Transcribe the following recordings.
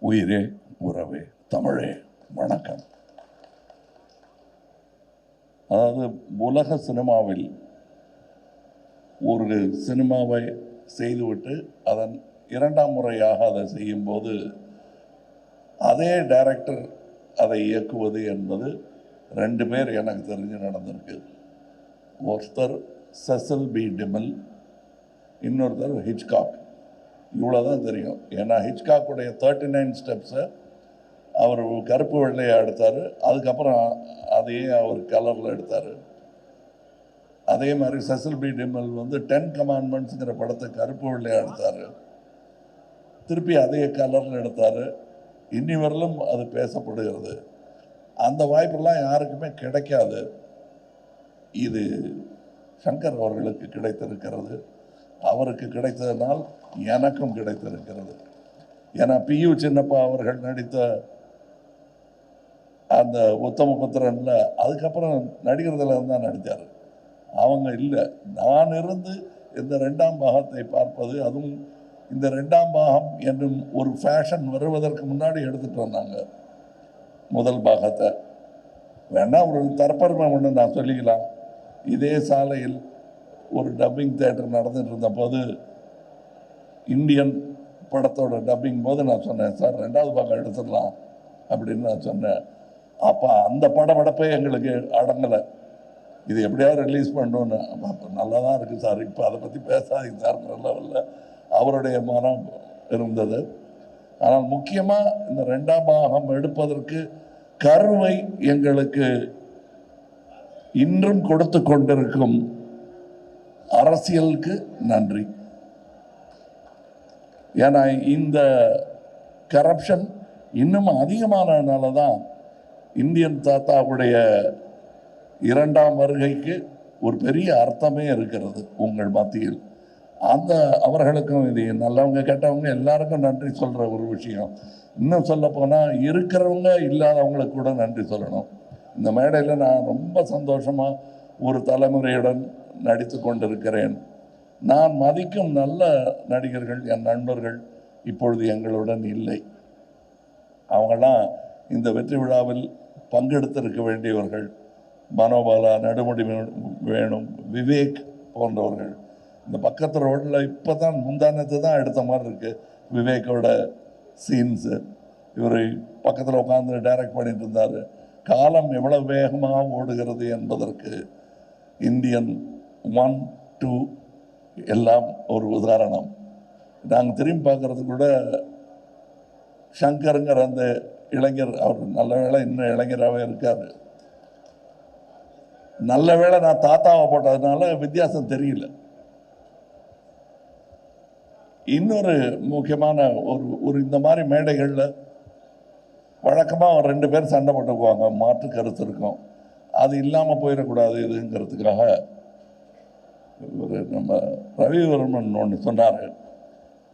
உயிரே உறவே தமிழே வணக்கம். அதாவது உலக சினிமாவில் ஒரு சினிமாவை செய்துவிட்டு அதன் இரண்டாம் முறையாக அதை செய்யும்போது அதே டைரக்டர் அதை இயக்குவது என்பது ரெண்டு பேர் எனக்கு தெரிஞ்சு நடந்திருக்கு. ஒருத்தர் செசில் பி டிமில், இன்னொருத்தர் ஹிச்காக். இவ்வளோதான் தெரியும். ஏன்னா ஹிச்காக்குடைய 39 ஸ்டெப்ஸை அவர் கருப்பு வெள்ளையை எடுத்தார். அதுக்கப்புறம் அதையே அவர் கலரில் எடுத்தார். அதே மாதிரி செசில் பி டிமில் 10 கமாண்ட்மெண்ட்ஸுங்கிற படத்தை கருப்பு வெள்ளையாக எடுத்தார். திருப்பி அதே கலரில் எடுத்தார். இன்னி வரலும் அது பேசப்படுகிறது. அந்த வாய்ப்பெல்லாம் யாருக்குமே கிடைக்காது. இது சங்கர் அவர்களுக்கு கிடைத்திருக்கிறது. அவருக்கு கிடைத்ததனால் எனக்கும் கிடைத்திருக்கிறது. ஏன்னா PU சின்னப்பா அவர்கள் நடித்த அந்த உத்தமபுத்திரனில் அதுக்கப்புறம் நடிகர்தில் தான் நடித்தார். அவங்க இல்லை, நான் இருந்து இந்த ரெண்டாம் பாகத்தை பார்ப்பது, அதுவும் இந்த ரெண்டாம் பாகம் என்னும் ஒரு ஃபேஷன் வருவதற்கு முன்னாடி எடுத்துகிட்டு வந்தாங்க முதல் பாகத்தை. வேணா ஒரு தற்பெருமை ஒன்று நான் சொல்லிக்கலாம். இதே சாலையில் ஒரு டப்பிங் தேட்டர் நடந்துட்டு இருந்தபோது இந்தியன் படத்தோட டப்பிங் போது நான் சொன்னேன், சார் ரெண்டாவது பாகம் எடுத்துடலாம் அப்படின்னு நான் சொன்னேன். அப்போ அந்த படப்படப்பே எங்களுக்கு அடங்கலை. இது எப்படியாவது ரிலீஸ் பண்ணணுன்னு. அப்போ நல்லா தான் இருக்குது சார், இப்போ அதை பற்றி பேசாதீங்க சார் லெவலில் அவருடைய மனம் இருந்தது. ஆனால் முக்கியமாக இந்த ரெண்டாம் பாகம் எடுப்பதற்கு கருவை எங்களுக்கு இன்றும் கொடுத்து கொண்டிருக்கும் அரசியலுக்கு நன்றி. ஏன்னா இந்த கரப்ஷன் இன்னும் அதிகமானதுனால தான் இந்தியன் தாத்தாவுடைய இரண்டாம் வருகைக்கு ஒரு பெரிய அர்த்தமே இருக்கிறது உங்கள் மத்தியில். அந்த அவர்களுக்கும் இது நல்லவங்க கெட்டவங்க எல்லாருக்கும் நன்றி சொல்கிற ஒரு விஷயம். இன்னும் சொல்ல போனால் இருக்கிறவங்க இல்லாதவங்களுக்கு கூட நன்றி சொல்லணும். இந்த மேடையில் நான் ரொம்ப சந்தோஷமாக ஒரு தலைமுறையுடன் நடித்து கொண்டிருக்கிறேன். நான் மதிக்கும் நல்ல நடிகர்கள், என் நண்பர்கள் இப்பொழுது எங்களுடன் இல்லை. அவங்களாம் இந்த வெற்றி விழாவில் பங்கெடுத்திருக்க வேண்டியவர்கள். மனோபாலா, நடுமுடி வேணும், விவேக் போன்றவர்கள். இந்த பக்கத்து ரோட்டில் இப்போ தான் முந்தானத்தை தான் எடுத்த மாதிரி இருக்குது விவேக்கோட சீன்ஸு. இவர் பக்கத்தில் உட்காந்து டைரக்ட் பண்ணிட்டு இருந்தார். காலம் எவ்வளவு வேகமாக ஓடுகிறது என்பதற்கு இந்தியன் 1, 2 எல்லாம் ஒரு உதாரணம். நாங்கள் திரும்பி பார்க்கறது கூட சங்கருங்கிற அந்த இளைஞர், அவர் நல்ல வேளை இன்னும் இளைஞராகவே இருக்கார். நல்ல வேளை நான் தாத்தாவை போட்டதுனால வித்தியாசம் தெரியல. இன்னொரு முக்கியமான ஒரு இந்த மாதிரி மேடைகளில் வழக்கமாக 2 பேர் சண்டை போட்டுக்குவாங்க, மாற்று கருத்து இருக்கும். அது இல்லாமல் போயிடக்கூடாது இதுங்கிறதுக்காக ஒரு நம்ம ரவிவர்மன் ஒன்று சொன்னார்,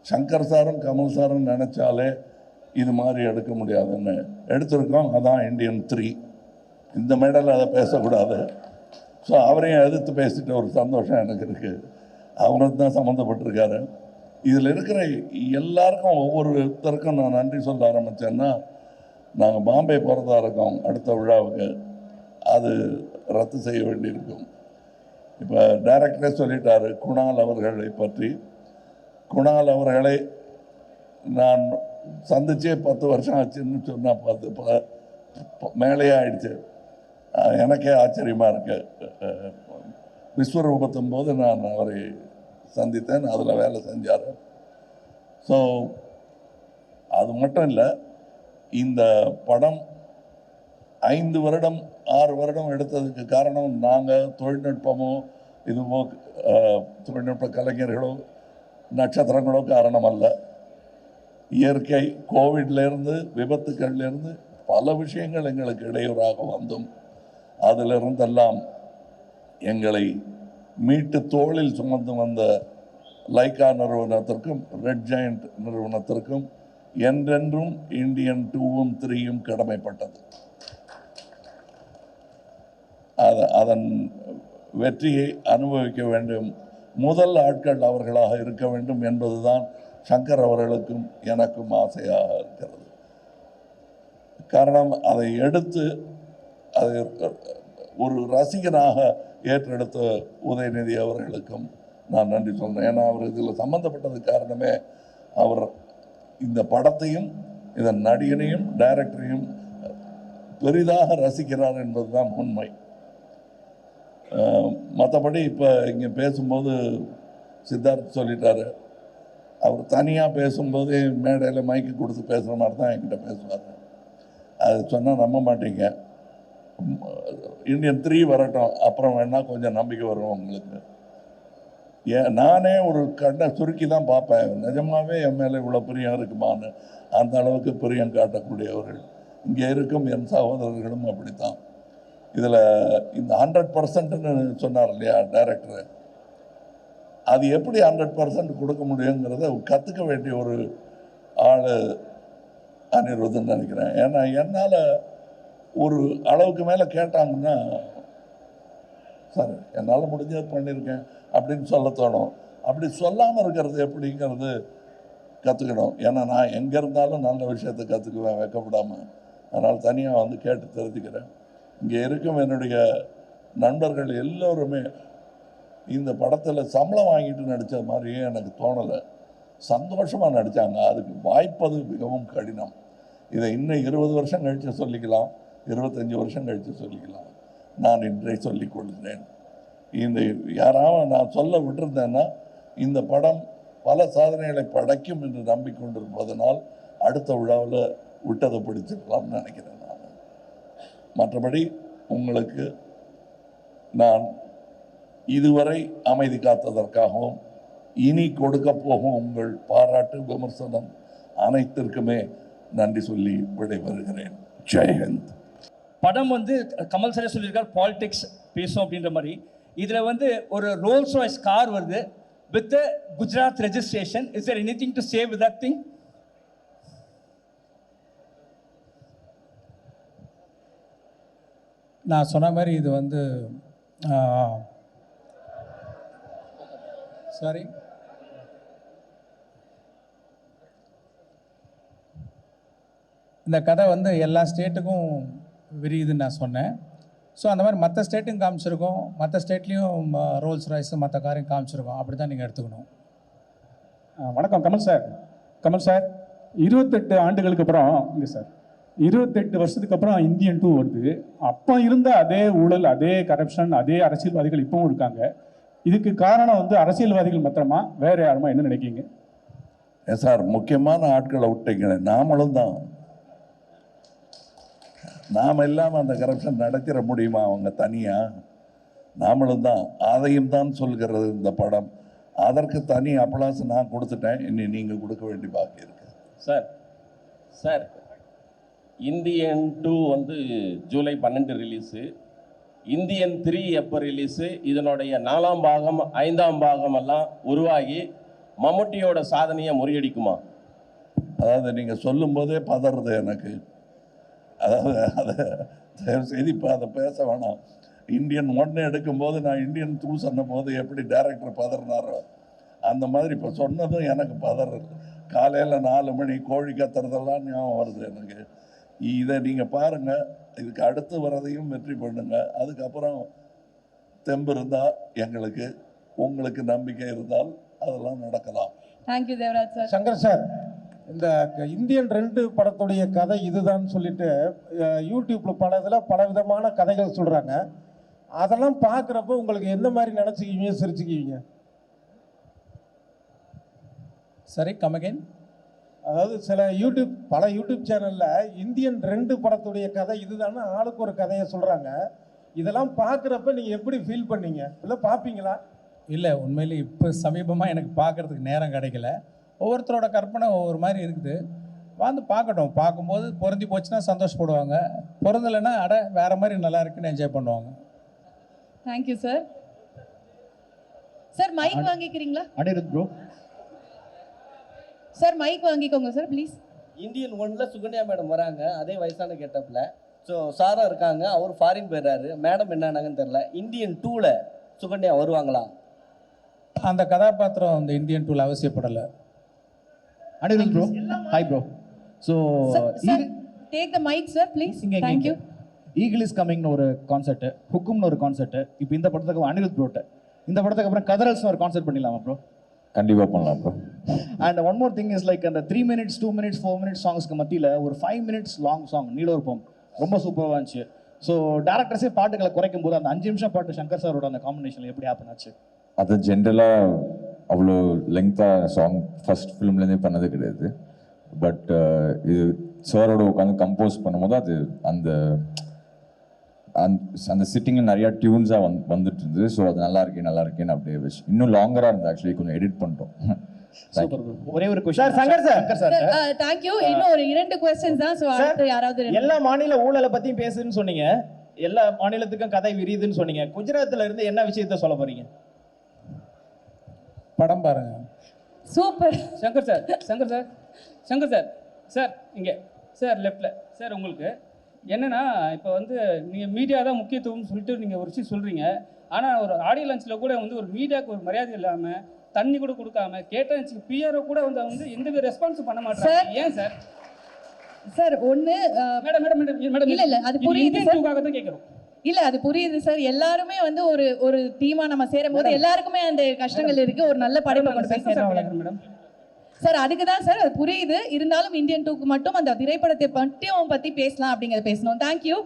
சங்கர் சாரும் கமல் சாரும் நினச்சாலே இது மாதிரி எடுக்க முடியாதுன்னு எடுத்திருக்கோம். அதான் இந்தியன் 3. இந்த மேடையில் அதை பேசக்கூடாது. ஸோ அவரையும் எதிர்த்து பேசிட்டு ஒரு சந்தோஷம் எனக்கு இருக்குது. அவருக்கு தான் சம்மந்தப்பட்டிருக்காரு. இதில் இருக்கிற எல்லாருக்கும் ஒவ்வொருத்தருக்கும் நான் நன்றி சொல்ல ஆரம்பித்தேன்னா, நாங்கள் பாம்பே போகிறதா இருக்கோம் அடுத்த விழாவுக்கு. அது ரத்து செய்ய வேண்டியிருக்கும். இப்போ டைரக்டரே சொல்லிட்டார் குணால் அவர்களை பற்றி. குணால் அவர்களை நான் சந்திச்சே 10 வருஷம் ஆச்சுன்னு சொன்னால் 10 மேலேயே ஆயிடுச்சு. எனக்கே ஆச்சரியமாக இருக்கு. விஸ்வரூபத்தும் போது நான் அவரை சந்தித்தேன், அதில் வேலை செஞ்சார். ஸோ அது மட்டும் இல்லை, இந்த படம் 5 வருடம் 6 வருடம் எடுத்ததுக்கு காரணம் நாங்கள் தொழில்நுட்பமோ இதுவோ தொழில்நுட்ப கலைஞர்களோ நட்சத்திரங்களோ காரணம் அல்ல. இயற்கை, கோவிட்லேருந்து விபத்துக்கள்லேருந்து பல விஷயங்கள் எங்களுக்கு இடையூறாக வந்தும் அதிலிருந்தெல்லாம் எங்களை மீட்டு தோளில் சுமந்து வந்த லைக்கா நிறுவனத்திற்கும் ரெட் ஜெயண்ட் நிறுவனத்திற்கும் என்றென்றும் இந்தியன் 2ம் 3யும் கடமைப்பட்டது. அதன் வெற்றியை அனுபவிக்க வேண்டும் முதல் ஆட்கள் அவர்களாக இருக்க வேண்டும் என்பதுதான் சங்கர் அவர்களுக்கும் எனக்கும் ஆசையாக இருக்கிறது. காரணம் அதை எடுத்து அதை ஒரு ரசிகனாக ஏற்றெடுத்த உதயநிதி அவர்களுக்கும் நான் நன்றி சொல்கிறேன். ஏன்னா அவர் இதில் சம்மந்தப்பட்டது காரணமே அவர் இந்த படத்தையும் இதன் நடிகனையும் டைரக்டரையும் பெரிதாக ரசிக்கிறார் என்பதுதான் உண்மை. மற்றபடி இப்போ இங்கே பேசும்போது சித்தார்த் சொல்லிட்டாரு, அவர் தனியாக பேசும்போது மேடையில் மைக்கு கொடுத்து பேசுகிற மாதிரி தான் என்கிட்ட பேசுவார். அது சொன்னால் நம்ப மாட்டீங்க. இந்தியன் 3 வரட்டும், அப்புறம் வேணால் கொஞ்சம் நம்பிக்கை வரும் உங்களுக்கு. நானே ஒரு கண்ணை சுருக்கி தான் பார்ப்பேன், நிஜமாகவே என் மேலே இவ்வளோ பிரியம் இருக்குமான்னு. அந்த அளவுக்கு பிரியம் காட்டக்கூடியவர்கள் இங்கே இருக்கும் என் சகோதரர்களும் அப்படித்தான். இதில் இந்த 100%ன்னு சொன்னார் இல்லையா டைரக்டர், அது எப்படி 100% கொடுக்க முடியுங்கிறத கற்றுக்க வேண்டிய ஒரு ஆள் அனிருத்துன்னு நினைக்கிறேன். ஏன்னா என்னால் ஒரு அளவுக்கு மேலே கேட்டாங்கன்னா, சார் என்னால் முடிஞ்சது பண்ணியிருக்கேன் அப்படின்னு சொல்ல தோணும். அப்படி சொல்லாமல் இருக்கிறது எப்படிங்கிறது கற்றுக்கணும். ஏன்னா நான் எங்கே இருந்தாலும் நல்ல விஷயத்தை கற்றுக்குவேன் வைக்கப்படாமல். அதனால் தனியாக வந்து கேட்டு தெரிஞ்சுக்கிறேன். இங்கே இருக்கும் என்னுடைய நண்பர்கள் எல்லோருமே இந்த படத்தில் சம்பளம் வாங்கிட்டு நடித்த மாதிரியே எனக்கு தோணலை. சந்தோஷமாக நடித்தாங்க. அதுக்கு வாய்ப்பது மிகவும் கடினம். இதை இன்னும் 20 வருஷம் கழித்து சொல்லிக்கலாம், 25 வருஷம் கழித்து சொல்லிக்கலாம். நான் இன்றை சொல்லிக் கொள்கிறேன். இந்த யாராவது நான் சொல்ல விட்டிருந்தேன்னா, இந்த படம் பல சாதனைகளை படைக்கும் என்று நம்பிக்கொண்டிருப்பதனால் அடுத்த விழாவில் விட்டதை பிடிச்சிருக்கலாம்னு நினைக்கிறேன் நான். மற்றபடி உங்களுக்கு நான் இதுவரை அமைதி காத்ததற்காகவும் இனி கொடுக்க போகும் உங்கள் பாராட்டு விமர்சனம் அனைத்திற்குமே நன்றி சொல்லி விடைபெறுகிறேன். ஜெயஹிந்த். படம் வந்து கமல் சார் சொல்லியிருக்கார் பாலிடிக்ஸ் பேசும் அப்படின்ற மாதிரி. இதில் வந்து ஒரு ரோல்ஸ் ராய்ஸ் கார் வருது with Gujarat registration. Is there anything to say with that thing? நான் சொன்ன மாதிரி இது வந்து சாரி இந்த கதை வந்து எல்லா ஸ்டேட்டுக்கும் விரியுதுன்னு நான் சொன்னேன். ஸோ அந்த மாதிரி மற்ற ஸ்டேட்டும் காமிச்சிருக்கோம், மற்ற ஸ்டேட்லேயும் ரோல்ஸ் ராய்ஸு மற்ற காரையும் காமிச்சிருக்கோம். அப்படி தான் நீங்கள் எடுத்துக்கணும். வணக்கம் கமல் சார். கமல் சார், 28 ஆண்டுகளுக்கு அப்புறம் இங்கே சார் 28 வருஷத்துக்கு அப்புறம் இந்தியன் 2 வருது. அப்போ இருந்த அதே ஊழல், அதே கரப்ஷன், அதே அரசியல்வாதிகள் இப்பவும் இருக்காங்க. இதுக்கு காரணம் வந்து அரசியல்வாதிகள் மாத்திரமா, வேற யாருமா, என்ன நினைக்கிங்க? சார், முக்கியமான ஆட்களை விட்டீங்க. நாமளும் தான். நாம் இல்லாமல் அந்த கரப்ஷன் நடத்திட முடியுமா அவங்க தனியாக? நாமளும் தான். அதையும் தான் சொல்கிறது இந்த படம். அதற்கு தனி அப்ளாஸ் நான் கொடுத்துட்டேன். இனி நீங்கள் கொடுக்க வேண்டி பாக்கி இருக்கு. சார் இந்தியன் 2 வந்து ஜூலை 12 ரிலீஸு. இந்தியன் 3 எப்போ ரிலீஸு? இதனுடைய 4ஆம் பாகம் 5ஆம் பாகம் எல்லாம் உருவாகி மம்முட்டியோட சாதனையை முறியடிக்குமா? அதாவது நீங்கள் சொல்லும் போதே பதறது எனக்கு. அதாவது அதை தயவுசெய்து இப்போ அதை பேச வேணாம். இந்தியன் 1 எடுக்கும்போது நான் இந்தியன் 2 சொன்ன போது எப்படி டைரக்டர் பதறினாரோ அந்த மாதிரி இப்போ சொன்னதும் எனக்கு பதறது. காலையில் 4 மணி கோழி கத்துறதெல்லாம் ஞாபகம் வருது எனக்கு. இதை நீங்கள் பாருங்கள். இதுக்கு அடுத்து வரதையும் வெற்றி பண்ணுங்கள். அதுக்கப்புறம் தெம்பு இருந்தால் எங்களுக்கு, உங்களுக்கு நம்பிக்கை இருந்தால் அதெல்லாம் நடக்கலாம். Thank you Devaraj sir. Shankar sir, இந்த இந்தியன் 2 படத்துடைய கதை இதுதான் சொல்லிட்டு யூடியூப்ல பல இதில் பல விதமான கதைகள் சொல்கிறாங்க. அதெல்லாம் பார்க்குறப்போ உங்களுக்கு எந்த மாதிரி நினச்சிக்குவீங்க, சிரிச்சுக்குவீங்க? சரி, கம் அகைன். அதாவது பல யூடியூப் சேனலில் இந்தியன் 2 படத்துடைய கதை இதுதானே ஆளுக்கு ஒரு கதையை சொல்கிறாங்க. இதெல்லாம் பார்க்குறப்ப நீங்கள் எப்படி ஃபீல் பண்ணீங்க? இல்லை பார்ப்பீங்களா? இல்லை, உண்மையிலே இப்போ சமீபமாக எனக்கு பார்க்குறதுக்கு நேரம் கிடைக்கல. ஒவ்வொருத்தரோட கற்பனை ஒவ்வொரு மாதிரி இருக்குது. வந்து பார்க்கட்டும். பார்க்கும்போது பொருந்தி போச்சுன்னா சந்தோஷப்படுவாங்க, பொருந்தலைன்னா வேறு மாதிரி நல்லா இருக்குன்னு என்ஜாய் பண்ணுவாங்க. Thank you sir. சார் மைக் வாங்கிக்கிறீங்களா? அனிருத் ப்ரோ. சார் மைக் வாங்கிக்கோங்க சார் ப்ளீஸ். இந்தியன் 1ல சுகன்யா மேடம் வராங்க, அதே வயசான கெட்டப்பில். ஸோ சாரும் இருக்காங்க, அவர் ஃபாரின் போயிடுறாரு. மேடம் என்னானாங்கன்னு தெரில. இந்தியன் 2ல சுகன்யா வருவாங்களா? அந்த கதாபாத்திரம் இந்த இந்தியன் 2ல அவசியப்படலை. Anirudh bro. Hi bro. So take the mike sir please. இங்க தேங்க் யூ. ஈகிள் இஸ் கமிங்னு ஒரு கான்செர்ட், ஹுக்கும்னு ஒரு கான்செர்ட், இப்போ இந்த படத்துக்கு அனிருத் ப்ரோட்ட, இந்த படத்துக்கு அப்புறம் கதரல்ஸ்னு ஒரு கான்செர்ட் பண்ணிடலாமா ப்ரோ? கண்டிப்பாக பண்ணலாம் bro. And one more thing is like அந்த 3 minutes 2 minutes 4 minutes சாங்ஸ்க்கு மத்தியில் ஒரு 5 minutes லாங் சாங் நீலோர்பம் ரொம்ப சூப்பராக இருந்துச்சு. ஸோ டேரக்டர்ஸே பாட்டுகளை குறைக்கும் போது அந்த 5 நிமிஷம் பாட்டு சங்கர் சாரோட அந்த காம்பினேஷன் எப்படி ஹேப்பன் ஆச்சு? அது ஜென்ரலாக அவ்வளோ லெங்க்த்தாக சாங் ஃபர்ஸ்ட் ஃபிலிம்லேருந்தே பண்ணது கிடையாது. பட் இது சாரோட உட்காந்து கம்போஸ் பண்ணும்போது அது அந்த அந்த சிட்டிங்கில் நிறையா டியூன்ஸாக வந்துட்டு இருந்தது. ஸோ அது நல்லா இருக்கேன்னு அப்படியே வச்சு இன்னும் லாங்கராக இருந்தது. ஆக்சுவலி கொஞ்சம் எடிட் பண்ணிட்டோம். ஒரே ஒரு sir Shankar sir thank you. இன்னும் ஒரு 2 क्वेश्चंस தான். சோ அடுத்து யாராவது எல்லா மாநில ஊழலை பத்தியும் பேசுன்னு சொன்னீங்க, எல்லா மாநிலத்துக்கும் கதை விரியுதுன்னு சொன்னீங்க. குஜராத்ல இருந்து என்ன விஷயத்த சொல்ல போறீங்க? படம் பாருங்க. சூப்பர். சங்கர் சார் சார் இங்கே சார் லெஃப்டில் சார் உங்களுக்கு என்னென்னா இப்போ வந்து நீங்கள் மீடியா தான் முக்கியத்துவம்னு சொல்லிட்டு நீங்கள் ஒரு விஷயம் சொல்கிறீங்க. ஆனால் ஒரு ஆடியோ லான்ச்சில் கூட வந்து ஒரு மீடியாவுக்கு ஒரு மரியாதை இல்லாமல் தண்ணி கூட கொடுக்காம கேட்டேன் பிஆர்ஓ கூட வந்து எந்த ரெஸ்பான்ஸும் பண்ண மாட்டாங்க. ஏன் சார்? சார் ஒன்று மேடம் மேடம் மேடம் மேடம் இல்லை அது புரியுது சார். தான் கேட்குறோம். இல்ல அது புரியுது சார். எல்லாருமே வந்து ஒரு டீமா நம்ம சேரும் போது எல்லாருக்குமே அந்த கஷ்டங்கள் இருக்கு. ஒரு நல்ல படைப்பை கொண்டு போய் சேர்றோம் மேடம். சார் அதுக்கு தான் சார் அது புரியுது. இருந்தாலும் இந்தியன் 2க்கு மட்டும் அந்த திரைப்படத்தை பற்றி பத்தி பேசலாம் அப்படிங்கறத பேசணும். தேங்க்யூ.